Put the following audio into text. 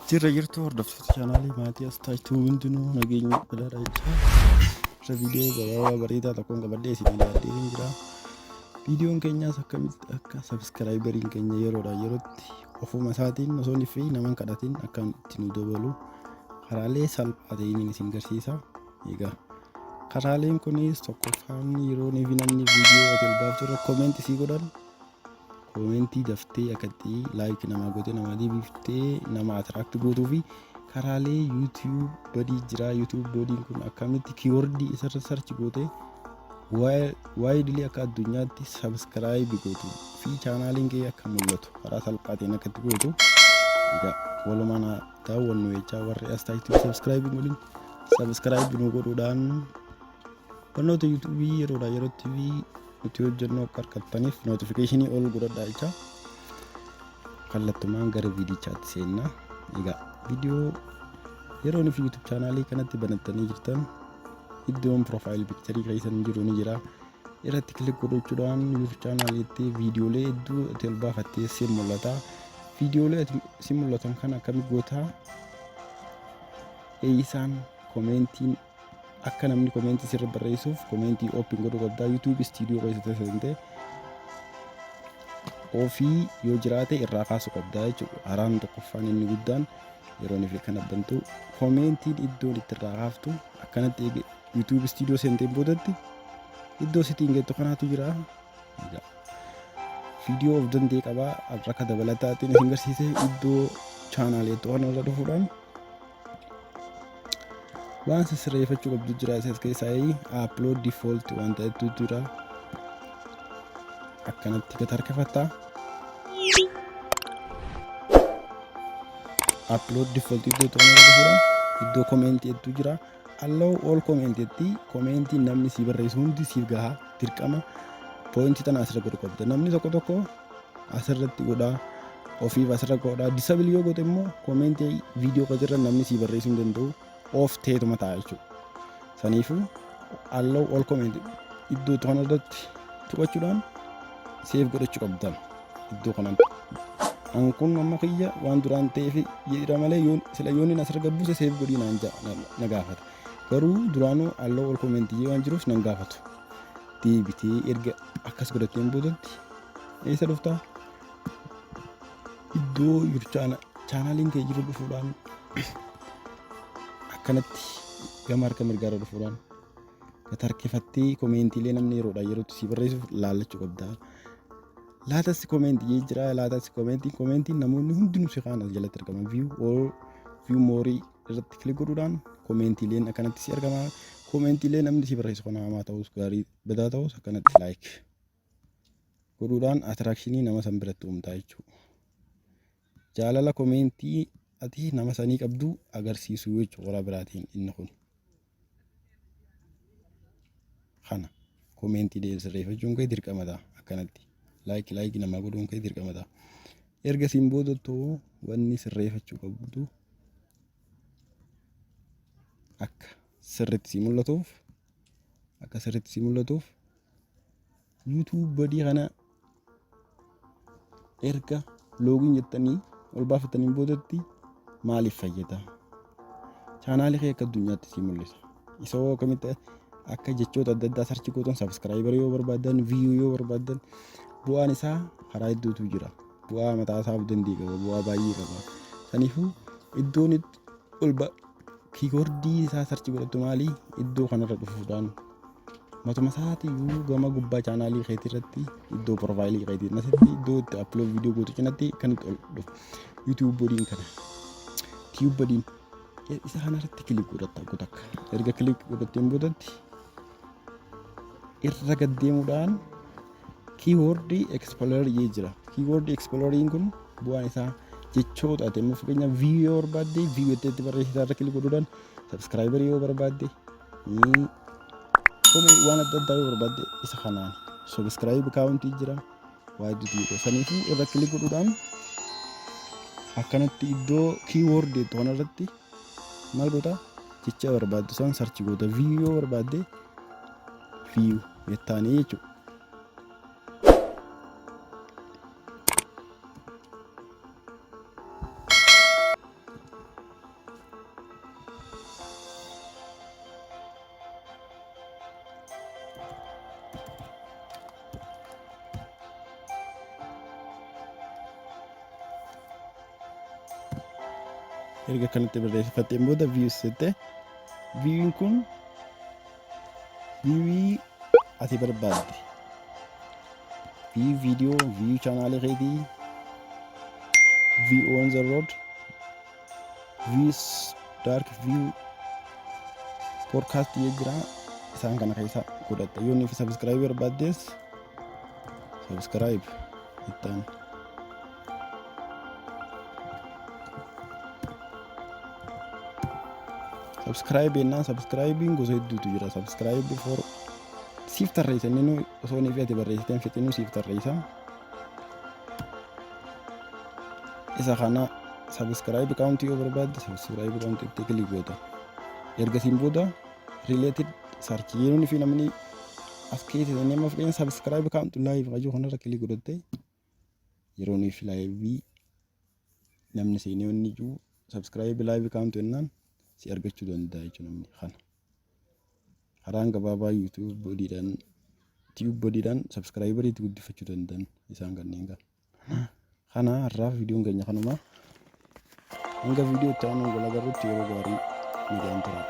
Jirra jirtu hordoftoota chaanaalii maatii as taasituu hundinuu nageenya balaadha jechaa irra viidiyoo gabaabaa bareedaa tokkoon qabadhee isin ilaallee hin jira. Viidiyoon keenyaas akkamitti akka sabskiraayibariin keenya yeroodhaan yerootti ofuma isaatiin osoo hin fi naman kadhatiin akka itti nu dabalu karaalee salphaa ta'een isin garsiisa. Egaa karaaleen kunis tokkoffaan yeroo fi namni viidiyoo jalbaaf turre koomentii sii godhan koomentii daftee akkatti laayik namaa goote namaa deebiftee nama atiraakti gootuu fi karaalee yuutiyuub badii jira. Yuutiyuub bodiin kun akkamitti kiiwordii isarra sarchi goote waayidilee akka addunyaatti sabskiraayibii gootu fi chaanaaliin kee akka mul'atu karaa salphaatiin akkatti gootu. Egaa walumaan daawwannu jechaa warri as taasituu sabskiraayibii waliin sabskiraayibii nu godhuudhaan barnoota yuutuubii yeroodhaa yerootti fi nuti hojjennu akka argattaniif notifikashinii ol godhadhaa jecha kallattumaan gara viidiyochaatti seenna. Egaa viidiyoo yeroo nuti yuutuub chaanaalii kanatti banattanii jirtan iddoon piroofaayil pikcharii keessan jiru ni jira. Irratti kilik godhachuudhaan yuutuub chaanaaliitti viidiyoolee hedduu itti ol baafattee si mul'ata. Viidiyoolee si mul'atan kana akkamitti gootaa eeysaan koomentiin akka namni koomentii sirra barreessuuf koomentii oopin godhuu qabda. yuutuub istiidiyoo keessatti seentee ofii yoo jiraate irraa kaasuu qabda jechuudha. Haraan tokkoffaan inni guddaan yeroo nuti kana bantu koomentiin iddoon itti irraa kaaftu akkanatti yuutuub istiidiyoo seenteen boodatti iddoo sitiin geettu kanaatu jira. Viidiyoo of danda'e qabaa akka dabalataatiin isin garsiise iddoo chaanaalii to'annoo irra dhufuudhaan waan sirreeffachuu qabdu jira. Isas keessaa upload default waan ta'etu jira. Akkanatti gad harkifattaa upload default iddoo to'annoo irra dhufuudhaan iddoo koomentii hedduu jira. Allow all koomentii koomentii namni si barreessu hundi siif gahaa dirqama poointii tana asirra godhu qabda. Namni tokko tokko asirratti godhaa ofiif asirra godhaa. Disable yoo goote immoo koomentii viidiyoo qajarra namni si barreessuu hin danda'u. Of teetuma ta'a jechuudha. Saniifuu allow all koomentii iddoo to'annoo irratti tuqachuudhaan seef godhachuu qabdan iddoo kanatti. An kun amma kiyya waan duraan ta'eef jedha malee sila yoonni asirra gabbuuse seef godhii na gaafata. Garuu duraanuu allow all koomentii waan jiruuf nan gaafatu. Deebitee erga akkas godhatteen boodatti eessa dhuftaa iddoo chaanaaliin kee jiru dhufuudhaan akkanatti gama harka mirgaarra dhufuudhaan gad harkifattee koomentiilee namni yeroodhaan yerootti si barreessuuf laallachuu qabda. Laatassi koomentii jira. Laatassi koomentiin namoonni hundinuu si kaan as jalatti argama. View moorii irratti kilik godhuudhaan koomentiileen akkanatti si argama. Koomentiilee namni si barreessu kana hamaa ta'us gaarii badaa ta'us akkanatti laayik godhuudhaan atiraakshini nama san biratti uumtaa jechuudha. Jaalala koomentii ati nama sanii qabdu agarsiisuu jechuudha. Warra biraatiin inni kun kana koomentii sirreeffachuun kee dirqama ta'a. Akkanatti laayik namaa godhuun kee dirqama ta'a. Erga siin boodattoo wanni sirreeffachuu qabdu akka sirriitti si mul'atuuf yuutuub badii kana erga loogiin jettanii ol baafatanii boodatti maaliif fayyada? Chaanaalii kee akka addunyaatti si mul'isa. Isoo akkamitti akka jechoota adda addaa sarchi gootan sabskiraayibarii yoo barbaadan viiyuu yoo barbaadan bu'aan isaa karaa hedduutu jira. Bu'aa mataa isaaf danda'e qaba. Bu'aa baay'ee qaba. Saniifuu iddoon ol kiiwordii isaa sarchi godhattu maali? Iddoo kanarra dhufuudhaan matuma isaatiiyyuu gama gubbaa chaanaalii keetii irratti iddoo piroofaayilii keetii irratti iddoo itti upload viidiyoo gootu cinatti kanatti ol dhufu. yuutuub bodiin kana tiyuub bodiin isa kanarratti kilik godhatta akka erga kilik godhatteen boodatti irra gad deemuudhaan kiiwordii eksplorer jira. Kiiwordii eksploreriin kun bu'aan isaa jechoota ati immoo fakkeenyaaf viidiyoo barbaadde viidiyoo itti barreessitaa irra kilik godhuudhaan sabskiraayibarii yoo barbaadde waan adda addaa yoo barbaadde isa kanaan sabskiraayib akaawuntii jira waa hedduutu jira. Saniifuu irra kilik godhuudhaan akkanatti iddoo kiiwordii kanarratti maal goota jecha barbaaddu san sarchi goota viidiyoo barbaadde viiyuu jettaanii jechuudha. erga kanatti barreeffatteen booda views jette viewin kun viewii ati barbaadde view video view channel keetii view on the road views dark view podcast jira isaan kana keessa godhatta yoo ni subscribe barbaaddes subscribe ittaan subscribe enna subscribing gosa hedduutu jira subscribe for siif tarreessa inni osoo ni fi ati barreessiteen fixinu siif tarreessa isa kana subscribe account yoo barbaadde subscribe account itti click goota erga siin booda related search yeroo fi namni as keessa nama fudheen subscribe account live qabu kanarra click godhatte yeroo fi live namni seenee inni jiru subscribe live account ennaan si argachuu danda'a jechuudha namni kana karaan gabaabaa YouTube boodiidhaan subscriber itti guddifachuu danda'an isaan kanneen kana har'aaf viidiyoon keenya kanuma hanga viidiyoo itti aanu wal agarruutti yeroo gaarii ni gahan tura.